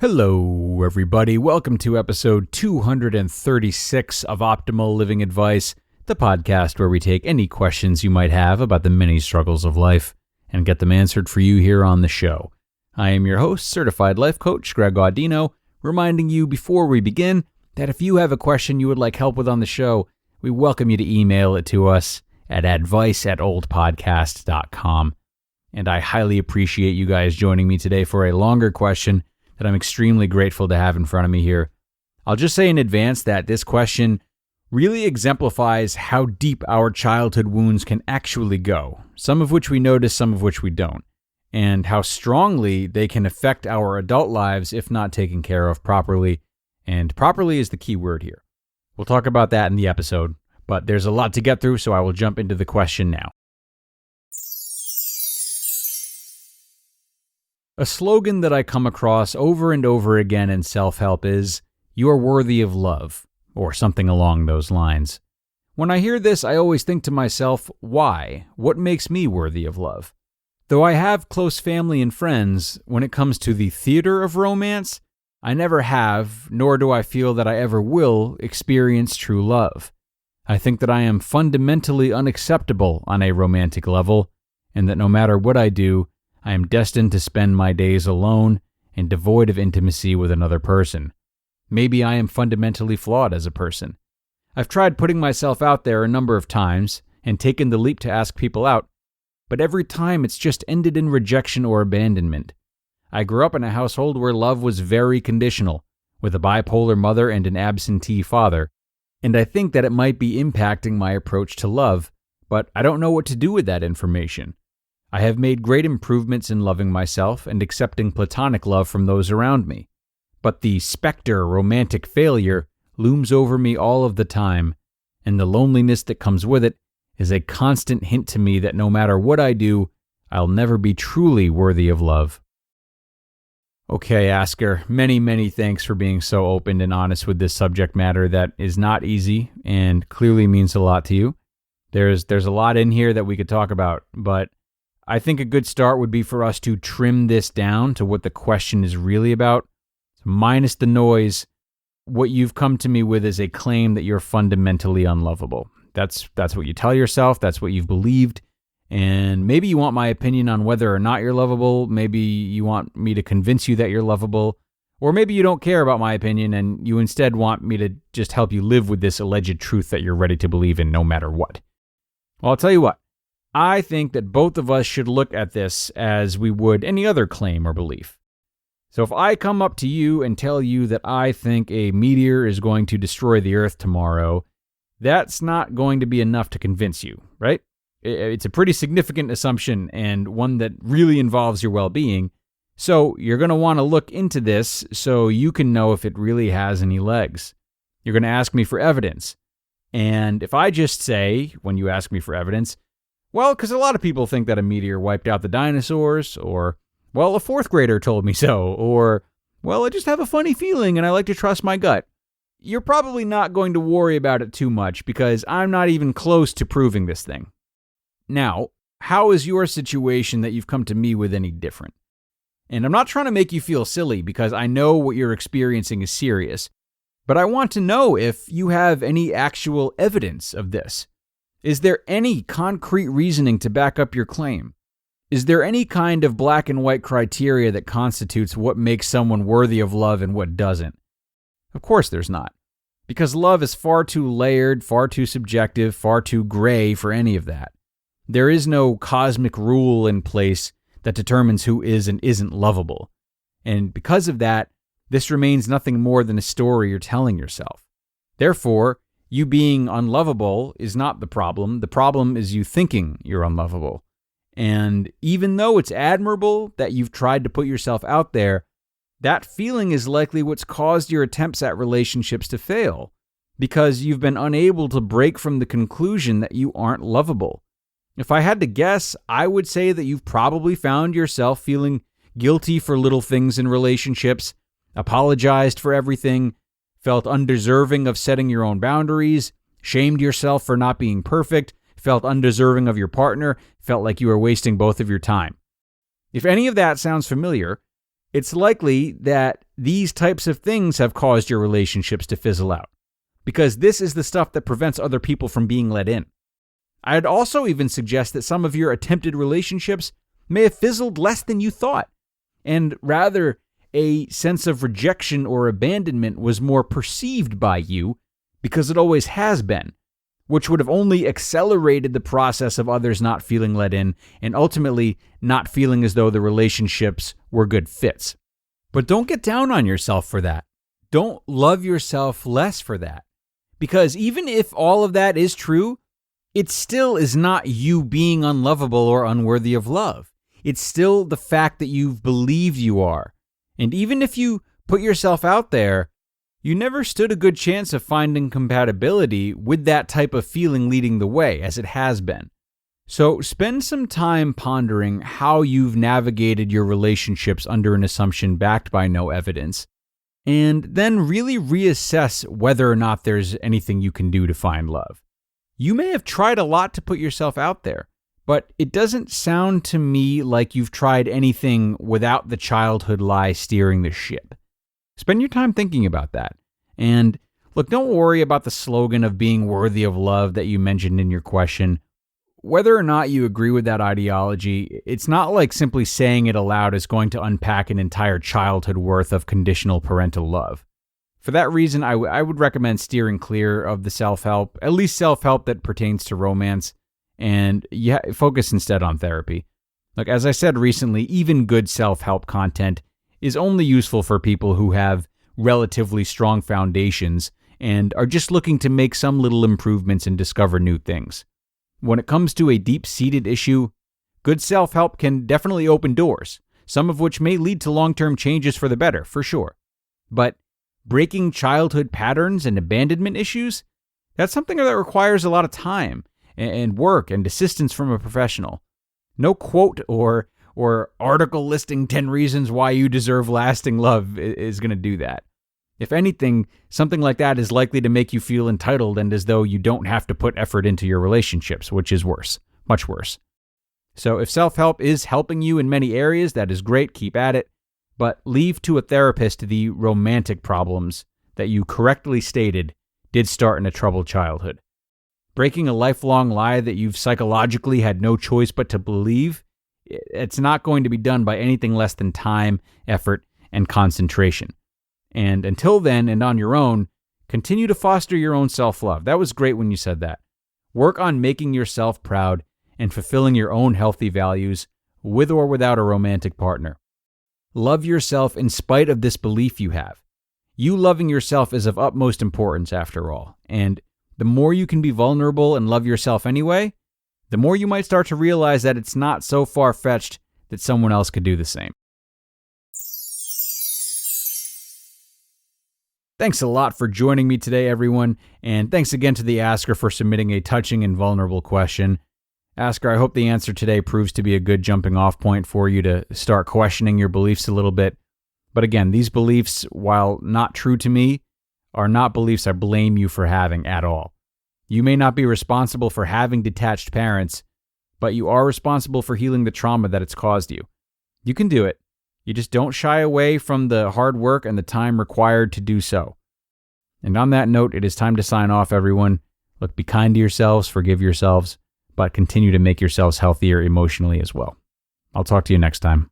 Hello, everybody. Welcome to episode 236 of Optimal Living Advice, the podcast where we take any questions you might have about the many struggles of life and get them answered for you here on the show. I am your host, certified life coach Greg Audino, reminding you before we begin that if you have a question you would like help with on the show, we welcome you to email it to us at advice@oldpodcast.com. And I highly appreciate you guys joining me today for a longer question that I'm extremely grateful to have in front of me here. I'll just say in advance that this question really exemplifies how deep our childhood wounds can actually go, some of which we notice, some of which we don't, and how strongly they can affect our adult lives if not taken care of properly, and properly is the key word here. We'll talk about that in the episode, but there's a lot to get through, so I will jump into the question now. A slogan that I come across over and over again in self-help is, "You are worthy of love," or something along those lines. When I hear this, I always think to myself, why? What makes me worthy of love? Though I have close family and friends, when it comes to the theater of romance, I never have, nor do I feel that I ever will, experience true love. I think that I am fundamentally unacceptable on a romantic level, and that no matter what I do, I am destined to spend my days alone and devoid of intimacy with another person. Maybe I am fundamentally flawed as a person. I've tried putting myself out there a number of times and taken the leap to ask people out, but every time it's just ended in rejection or abandonment. I grew up in a household where love was very conditional, with a bipolar mother and an absentee father, and I think that it might be impacting my approach to love, but I don't know what to do with that information. I have made great improvements in loving myself and accepting platonic love from those around me, but the specter romantic failure looms over me all of the time, and the loneliness that comes with it is a constant hint to me that no matter what I do, I'll never be truly worthy of love. Okay, Asker, many thanks for being so open and honest with this subject matter that is not easy and clearly means a lot to you. There's a lot in here that we could talk about, but I think a good start would be for us to trim this down to what the question is really about. Minus the noise, what you've come to me with is a claim that you're fundamentally unlovable. That's what you tell yourself, that's what you've believed, and maybe you want my opinion on whether or not you're lovable, maybe you want me to convince you that you're lovable, or maybe you don't care about my opinion and you instead want me to just help you live with this alleged truth that you're ready to believe in no matter what. Well, I'll tell you what. I think that both of us should look at this as we would any other claim or belief. So if I come up to you and tell you that I think a meteor is going to destroy the Earth tomorrow, that's not going to be enough to convince you, right? It's a pretty significant assumption and one that really involves your well-being. So you're going to want to look into this so you can know if it really has any legs. You're going to ask me for evidence. And if I just say, when you ask me for evidence, well, because a lot of people think that a meteor wiped out the dinosaurs, or, well, a fourth grader told me so, or, well, I just have a funny feeling and I like to trust my gut. You're probably not going to worry about it too much because I'm not even close to proving this thing. Now, how is your situation that you've come to me with any different? And I'm not trying to make you feel silly because I know what you're experiencing is serious, but I want to know if you have any actual evidence of this. Is there any concrete reasoning to back up your claim? Is there any kind of black and white criteria that constitutes what makes someone worthy of love and what doesn't? Of course there's not. Because love is far too layered, far too subjective, far too gray for any of that. There is no cosmic rule in place that determines who is and isn't lovable. And because of that, this remains nothing more than a story you're telling yourself. Therefore, you being unlovable is not the problem. The problem is you thinking you're unlovable. And even though it's admirable that you've tried to put yourself out there, that feeling is likely what's caused your attempts at relationships to fail, because you've been unable to break from the conclusion that you aren't lovable. If I had to guess, I would say that you've probably found yourself feeling guilty for little things in relationships, apologized for everything, felt undeserving of setting your own boundaries, shamed yourself for not being perfect, felt undeserving of your partner, felt like you were wasting both of your time. If any of that sounds familiar, it's likely that these types of things have caused your relationships to fizzle out, because this is the stuff that prevents other people from being let in. I'd also even suggest that some of your attempted relationships may have fizzled less than you thought, and rather a sense of rejection or abandonment was more perceived by you because it always has been, which would have only accelerated the process of others not feeling let in and ultimately not feeling as though the relationships were good fits. But don't get down on yourself for that. Don't love yourself less for that. Because even if all of that is true, it still is not you being unlovable or unworthy of love. It's still the fact that you've believed you are. And even if you put yourself out there, you never stood a good chance of finding compatibility with that type of feeling leading the way, as it has been. So spend some time pondering how you've navigated your relationships under an assumption backed by no evidence, and then really reassess whether or not there's anything you can do to find love. You may have tried a lot to put yourself out there, but it doesn't sound to me like you've tried anything without the childhood lie steering the ship. Spend your time thinking about that. And look, don't worry about the slogan of being worthy of love that you mentioned in your question. Whether or not you agree with that ideology, it's not like simply saying it aloud is going to unpack an entire childhood worth of conditional parental love. For that reason, I would recommend steering clear of the self-help, at least self-help that pertains to romance, and focus instead on therapy. Like, as I said recently, even good self-help content is only useful for people who have relatively strong foundations and are just looking to make some little improvements and discover new things. When it comes to a deep-seated issue, good self-help can definitely open doors, some of which may lead to long-term changes for the better, for sure. But breaking childhood patterns and abandonment issues, that's something that requires a lot of time and work and assistance from a professional. No quote or article listing 10 reasons why you deserve lasting love is going to do that. If anything, something like that is likely to make you feel entitled and as though you don't have to put effort into your relationships, which is worse, much worse. So if self-help is helping you in many areas, that is great, keep at it, but leave to a therapist the romantic problems that you correctly stated did start in a troubled childhood. Breaking a lifelong lie that you've psychologically had no choice but to believe, it's not going to be done by anything less than time, effort, and concentration. And until then, and on your own, continue to foster your own self-love. That was great when you said that. Work on making yourself proud and fulfilling your own healthy values with or without a romantic partner. Love yourself in spite of this belief you have. You loving yourself is of utmost importance after all, and the more you can be vulnerable and love yourself anyway, the more you might start to realize that it's not so far-fetched that someone else could do the same. Thanks a lot for joining me today, everyone, and thanks again to the asker for submitting a touching and vulnerable question. Asker, I hope the answer today proves to be a good jumping-off point for you to start questioning your beliefs a little bit. But again, these beliefs, while not true to me, are not beliefs I blame you for having at all. You may not be responsible for having detached parents, but you are responsible for healing the trauma that it's caused you. You can do it. You just don't shy away from the hard work and the time required to do so. And on that note, it is time to sign off, everyone. Look, be kind to yourselves, forgive yourselves, but continue to make yourselves healthier emotionally as well. I'll talk to you next time.